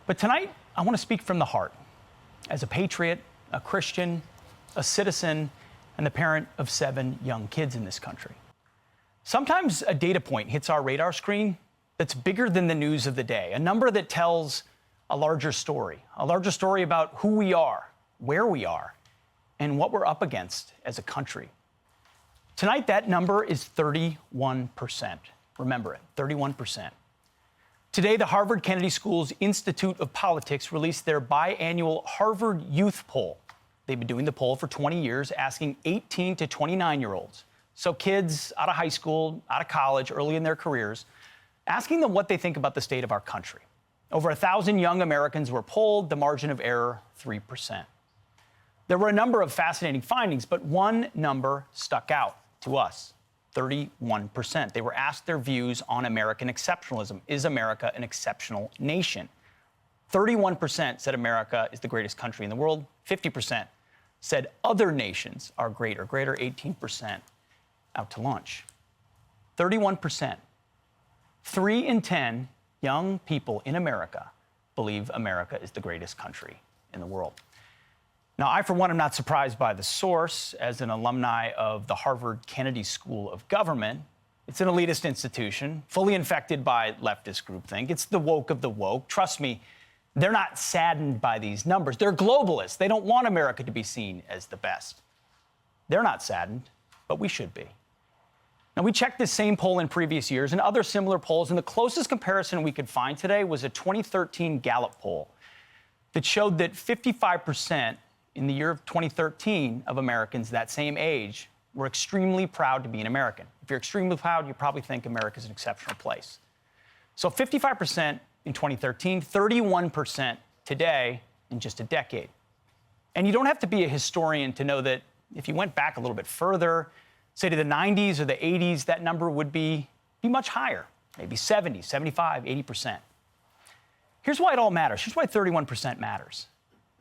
But tonight, I want to speak from the heart as a patriot, a Christian, a citizen, and the parent of 7 young kids in this country. Sometimes a data point hits our radar screen that's bigger than the news of the day, a number that tells a larger story about who we are, where we are, and what we're up against as a country. Tonight, that number is 31%. Remember it, 31%. Today, the Harvard Kennedy School's Institute of Politics released their biannual Harvard Youth Poll. They've been doing the poll for 20 years, asking 18 to 29-year-olds, so kids out of high school, out of college, early in their careers, asking them what they think about the state of our country. Over 1,000 young Americans were polled, the margin of error, 3%. There were a number of fascinating findings, but one number stuck out to us, 31%. They were asked their views on American exceptionalism. Is America an exceptional nation? 31% said America is the greatest country in the world. 50% said other nations are great or greater. 18% out to lunch. 31%. 3 in 10 young people in America believe America is the greatest country in the world. Now, I, for one, am not surprised by the source. As an alumni of the Harvard Kennedy School of Government, it's an elitist institution, fully infected by leftist groupthink. It's the woke of the woke. Trust me, they're not saddened by these numbers. They're globalists. They don't want America to be seen as the best. They're not saddened, but we should be. Now, we checked this same poll in previous years and other similar polls, and the closest comparison we could find today was a 2013 Gallup poll that showed that 55% in the year of 2013 of Americans that same age were extremely proud to be an American. If you're extremely proud, you probably think America's an exceptional place. So 55% in 2013, 31% today in just a decade. And you don't have to be a historian to know that if you went back a little bit further, say to the 90s or the 80s, that number would be much higher, maybe 70, 75, 80%. Here's why it all matters. Here's why 31% matters.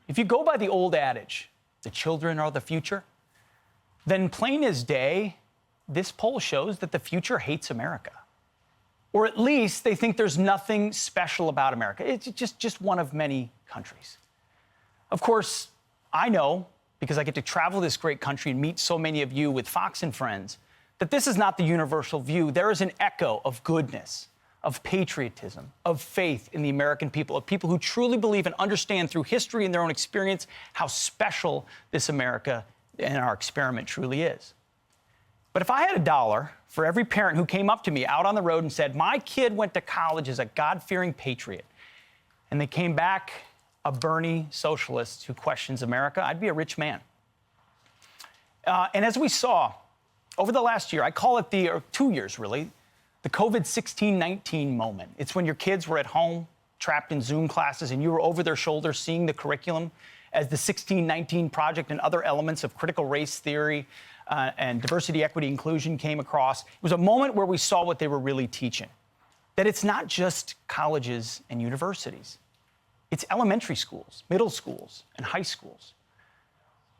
If you go by the old adage, the children are the future, then plain as day, this poll shows that the future hates America. Or at least they think there's nothing special about America. It's just one of many countries. Of course, I know, because I get to travel this great country and meet so many of you with Fox and Friends, that this is not the universal view. There is an echo of goodness, of patriotism, of faith in the American people, of people who truly believe and understand through history and their own experience how special this America and our experiment truly is. But if I had $1 for every parent who came up to me out on the road and said, my kid went to college as a God-fearing patriot, and they came back a Bernie socialist who questions America, I'd be a rich man. And as we saw over the last year, I call it or 2 years really, the COVID-16-19 moment. It's when your kids were at home, trapped in Zoom classes, and you were over their shoulders seeing the curriculum as the 1619 Project and other elements of critical race theory and diversity, equity, inclusion came across. It was a moment where we saw what they were really teaching, that it's not just colleges and universities. It's elementary schools, middle schools, and high schools.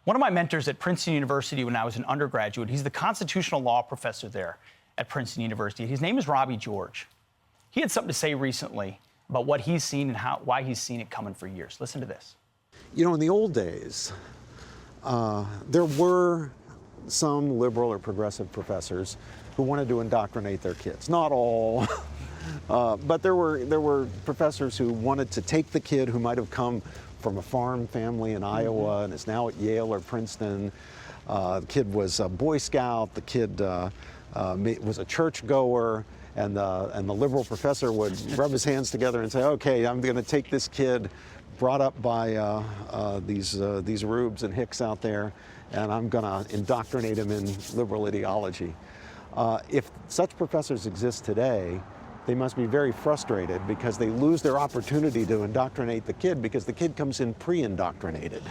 One of my mentors at Princeton University when I was an undergraduate, he's the constitutional law professor there at Princeton University. His name is Robbie George. He had something to say recently about what he's seen and why he's seen it coming for years. Listen to this. You know, in the old days, there were some liberal or progressive professors who wanted to indoctrinate their kids. Not all, but there were professors who wanted to take the kid who might have come from a farm family in Iowa and is now at Yale or Princeton. The kid was a Boy Scout. The kid was a churchgoer, and the liberal professor would rub his hands together and say, "Okay, I'm going to take this kid, brought up by these rubes and hicks out there, and I'm going to indoctrinate him in liberal ideology." If such professors exist today, they must be very frustrated because they lose their opportunity to indoctrinate the kid because the kid comes in pre-indoctrinated.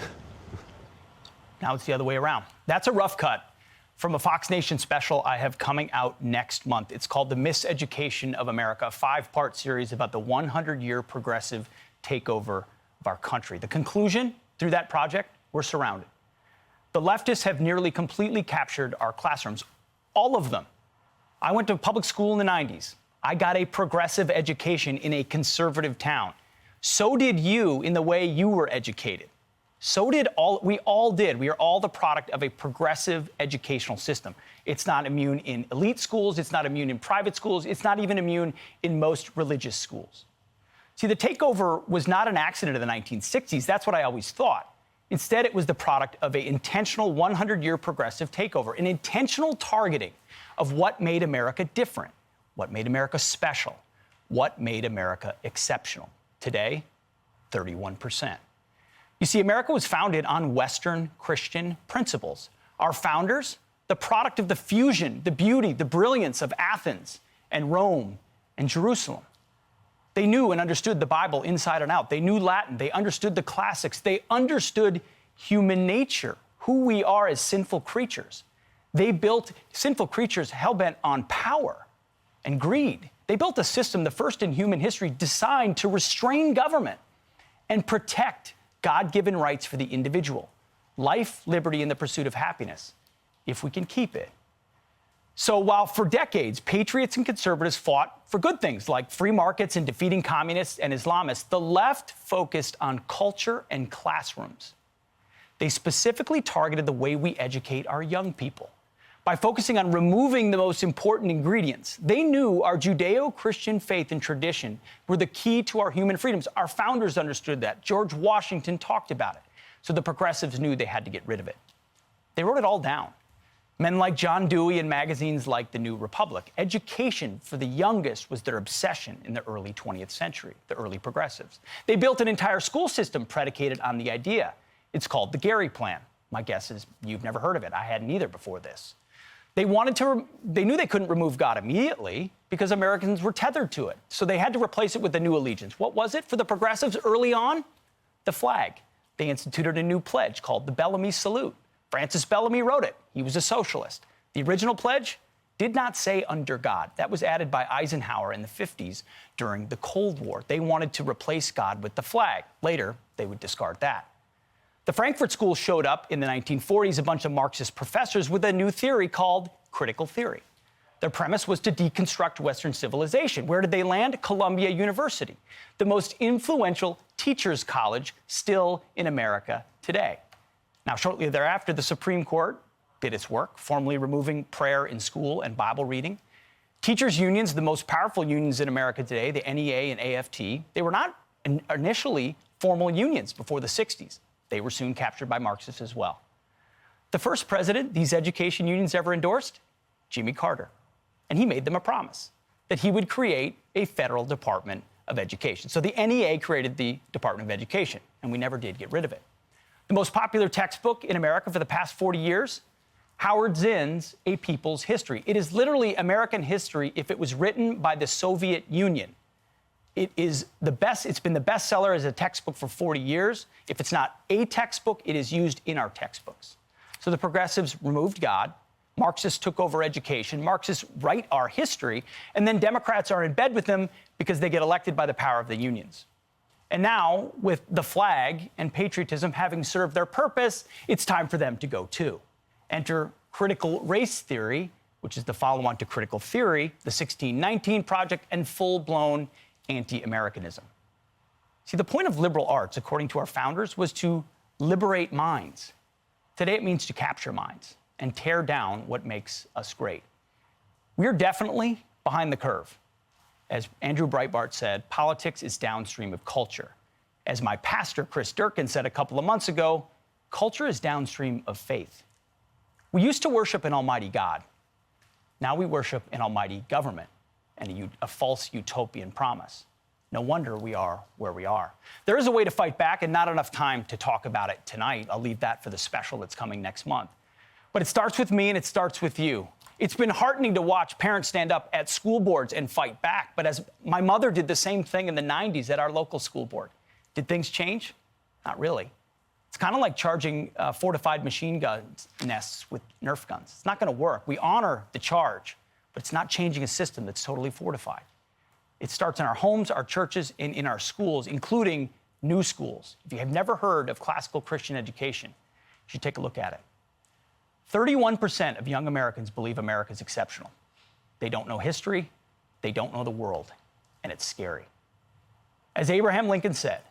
Now it's the other way around. That's a rough cut from a Fox Nation special I have coming out next month. It's called The Miseducation of America, a 5-part series about the 100-year progressive takeover of our country. The conclusion, through that project, we're surrounded. The leftists have nearly completely captured our classrooms, all of them. I went to public school in the 90s. I got a progressive education in a conservative town. So did you in the way you were educated. So did we all did. We are all the product of a progressive educational system. It's not immune in elite schools. It's not immune in private schools. It's not even immune in most religious schools. See, the takeover was not an accident in the 1960s. That's what I always thought. Instead, it was the product of an intentional 100-year progressive takeover, an intentional targeting of what made America different, what made America special, what made America exceptional. Today, 31%. You see, America was founded on Western Christian principles. Our founders, the product of the fusion, the beauty, the brilliance of Athens and Rome and Jerusalem. They knew and understood the Bible inside and out. They knew Latin. They understood the classics. They understood human nature, who we are as sinful creatures. They built sinful creatures hell-bent on power and greed. They built a system, the first in human history, designed to restrain government and protect God-given rights for the individual, life, liberty, and the pursuit of happiness, if we can keep it. So while for decades, patriots and conservatives fought for good things like free markets and defeating communists and Islamists, the left focused on culture and classrooms. They specifically targeted the way we educate our young people. By focusing on removing the most important ingredients, they knew our judeo-christian faith and tradition were the key to our human freedoms. Our founders understood that. George Washington talked about it. So the progressives knew they had to get rid of it. They wrote it all down. Men like John Dewey and magazines like The New Republic. Education for the youngest was their obsession in the early 20th century, the early progressives. They built an entire school system predicated on the idea. It's called the Gary Plan. My guess is you've never heard of it. I hadn't either before this. They knew they couldn't remove God immediately because Americans were tethered to it. So they had to replace it with a new allegiance. What was it for the progressives early on? The flag. They instituted a new pledge called the Bellamy Salute. Francis Bellamy wrote it. He was a socialist. The original pledge did not say under God. That was added by Eisenhower in the 50s during the Cold War. They wanted to replace God with the flag. Later, they would discard that. The Frankfurt School showed up in the 1940s, a bunch of Marxist professors with a new theory called critical theory. Their premise was to deconstruct Western civilization. Where did they land? Columbia University, the most influential teachers' college still in America today. Now, shortly thereafter, the Supreme Court did its work, formally removing prayer in school and Bible reading. Teachers' unions, the most powerful unions in America today, the NEA and AFT, they were not initially formal unions before the 60s. They were soon captured by Marxists as well. The first president these education unions ever endorsed? Jimmy Carter. And he made them a promise that he would create a federal Department of Education. So the NEA created the Department of Education, and we never did get rid of it. The most popular textbook in America for the past 40 years, Howard Zinn's A People's History. It is literally American history if it was written by the Soviet Union. It is the best, it's been the bestseller as a textbook for 40 years. If it's not a textbook, it is used in our textbooks. So the progressives removed God, Marxists took over education, Marxists write our history, and then Democrats are in bed with them because they get elected by the power of the unions. And now, with the flag and patriotism having served their purpose, it's time for them to go too. Enter critical race theory, which is the follow-on to critical theory, the 1619 Project, and full-blown anti-Americanism. See, the point of liberal arts, according to our founders, was to liberate minds. Today it means to capture minds and tear down what makes us great. We're definitely behind the curve. As Andrew Breitbart said, politics is downstream of culture. As my pastor, Chris Durkin, said a couple of months ago, culture is downstream of faith. We used to worship an almighty God. Now we worship an almighty government and a false utopian promise. No wonder we are where we are. There is a way to fight back and not enough time to talk about it tonight. I'll leave that for the special that's coming next month. But it starts with me and it starts with you. It's been heartening to watch parents stand up at school boards and fight back. But as my mother did the same thing in the 90s at our local school board. Did things change? Not really. It's kind of like charging fortified machine gun nests with Nerf guns. It's not going to work. We honor the charge, but it's not changing a system that's totally fortified. It starts in our homes, our churches, and in our schools, including new schools. If you have never heard of classical Christian education, you should take a look at it. 31% of young Americans believe America is exceptional. They don't know history, they don't know the world, and it's scary. As Abraham Lincoln said,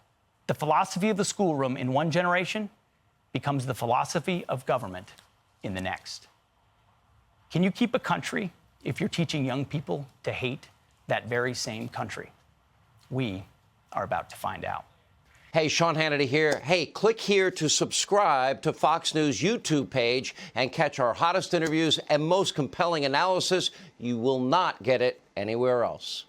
the philosophy of the schoolroom in one generation becomes the philosophy of government in the next. Can you keep a country if you're teaching young people to hate that very same country? We are about to find out. Hey, Sean Hannity here. Hey, click here to subscribe to Fox News YouTube page and catch our hottest interviews and most compelling analysis. You will not get it anywhere else.